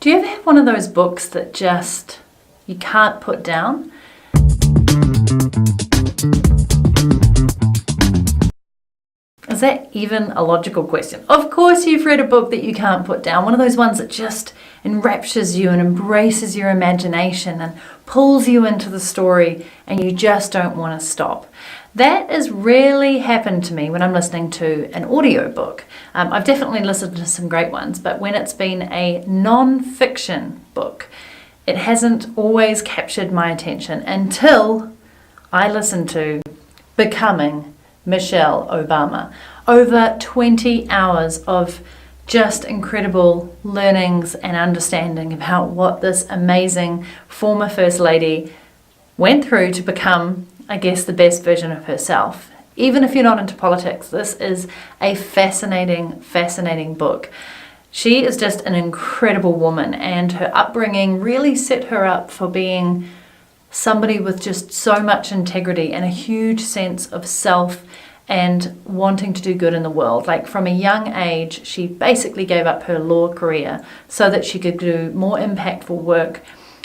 Do you ever have one of those books that just you can't put down? Is that even a logical question? Of course you've read a book that you can't put down. One of those ones that just enraptures you and embraces your imagination and pulls you into the story and you just don't want to stop. That has rarely happened to me when I'm listening to an audiobook. I've definitely listened to some great ones, but when it's been a non-fiction book, it hasn't always captured my attention until I listened to Becoming Michelle Obama. Over 20 hours of just incredible learnings and understanding about what this amazing former First Lady went through to become, I guess, the best version of herself. Even if you're not into politics, this is a fascinating, fascinating book. She is just an incredible woman, and her upbringing really set her up for being somebody with just so much integrity and a huge sense of self and wanting to do good in the world. Like from a young age, she basically gave up her law career so that she could do more impactful work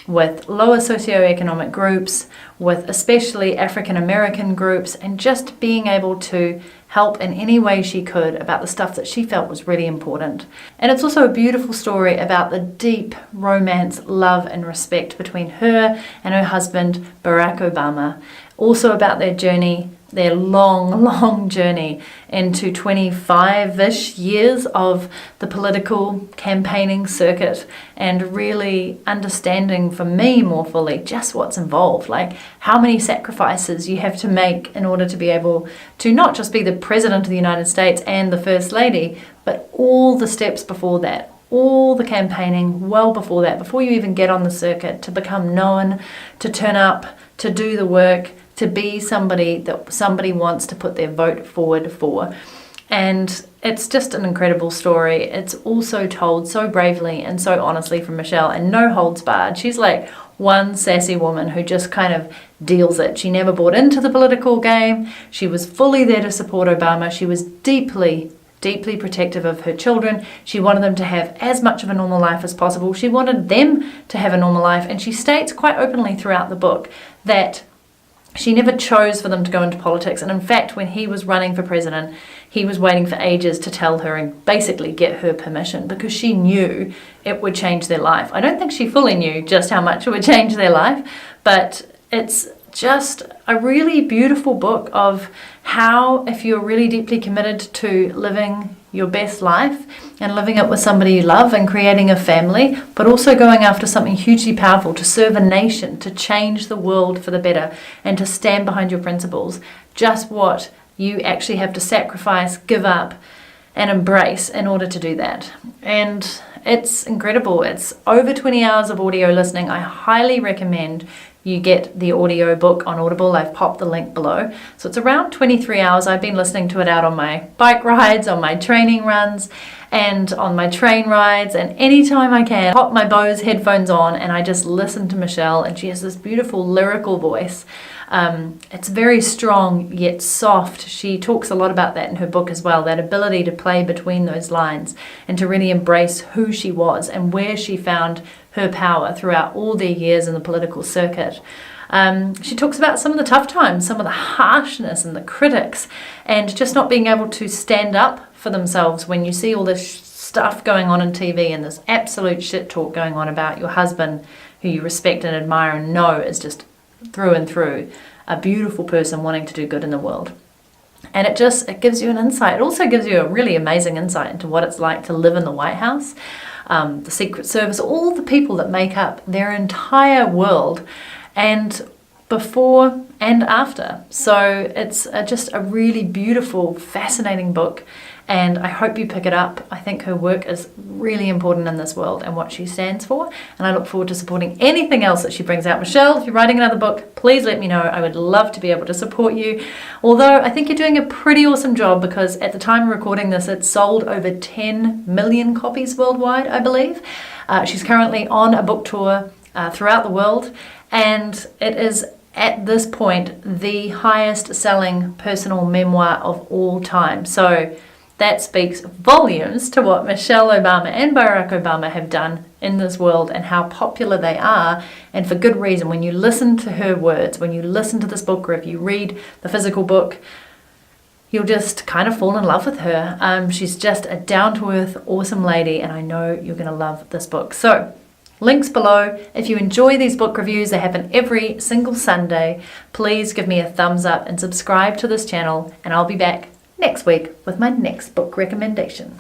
with lower socioeconomic groups, with especially African American groups, and just being able to help in any way she could about the stuff that she felt was really important. And it's also a beautiful story about the deep romance, love and respect between her and her husband, Barack Obama. Also about their journey, their long journey into 25-ish years of the political campaigning circuit, and really understanding for me more fully just what's involved, like how many sacrifices you have to make in order to be able to not just be the President of the United States and the First Lady, but all the steps before that, all the campaigning well before that, before you even get on the circuit, to become known, to turn up, to do the work, to be somebody that somebody wants to put their vote forward for. And it's just an incredible story. It's also told so bravely and so honestly from Michelle, and no holds barred. She's like one sassy woman who just kind of deals it. She never bought into the political game. She was fully there to support Obama. She was deeply protective of her children. She wanted them to have as much of a normal life as possible. She wanted them to have a normal life. And she states quite openly throughout the book that she never chose for them to go into politics. And in fact, when he was running for president, he was waiting for ages to tell her and basically get her permission, because she knew it would change their life. I don't think she fully knew just how much it would change their life, but it's just a really beautiful book of how, if you're really deeply committed to living your best life and living it with somebody you love and creating a family, but also going after something hugely powerful to serve a nation, to change the world for the better, and to stand behind your principles, just what you actually have to sacrifice, give up, and embrace in order to do that. And it's incredible. It's over 20 hours of audio listening. I highly recommend you get the audio book on Audible. I've popped the link below. So it's around 23 hours. I've been listening to it out on my bike rides, on my training runs, and on my train rides, and anytime I can, pop my Bose headphones on and I just listen to Michelle, and she has this beautiful lyrical voice. It's very strong yet soft. She talks a lot about that in her book as well, that ability to play between those lines and to really embrace who she was and where she found her power throughout all their years in the political circuit. She talks about some of the tough times, some of the harshness and the critics, and just not being able to stand up for themselves when you see all this stuff going on in TV and this absolute shit talk going on about your husband, who you respect and admire and know is just through and through a beautiful person wanting to do good in the world. And it gives you an insight. It also gives you a really amazing insight into what it's like to live in the White House, the Secret Service, all the people that make up their entire world, and before and after. So it's just a really beautiful, fascinating book, and I hope you pick it up. I think her work is really important in this world and what she stands for, and I look forward to supporting anything else that she brings out. Michelle, if you're writing another book, please let me know. I would love to be able to support you, although I think you're doing a pretty awesome job, because at the time of recording this, it's sold over 10 million copies worldwide, I believe. She's currently on a book tour throughout the world, and it is at this point the highest selling personal memoir of all time. So that speaks volumes to what Michelle Obama and Barack Obama have done in this world and how popular they are, and for good reason. When you listen to her words, when you listen to this book, or if you read the physical book, you'll just kind of fall in love with her. She's just a down-to-earth, awesome lady, and I know you're going to love this book. So, links below. If you enjoy these book reviews, they happen every single Sunday. Please give me a thumbs up and subscribe to this channel, and I'll be back next week with my next book recommendation.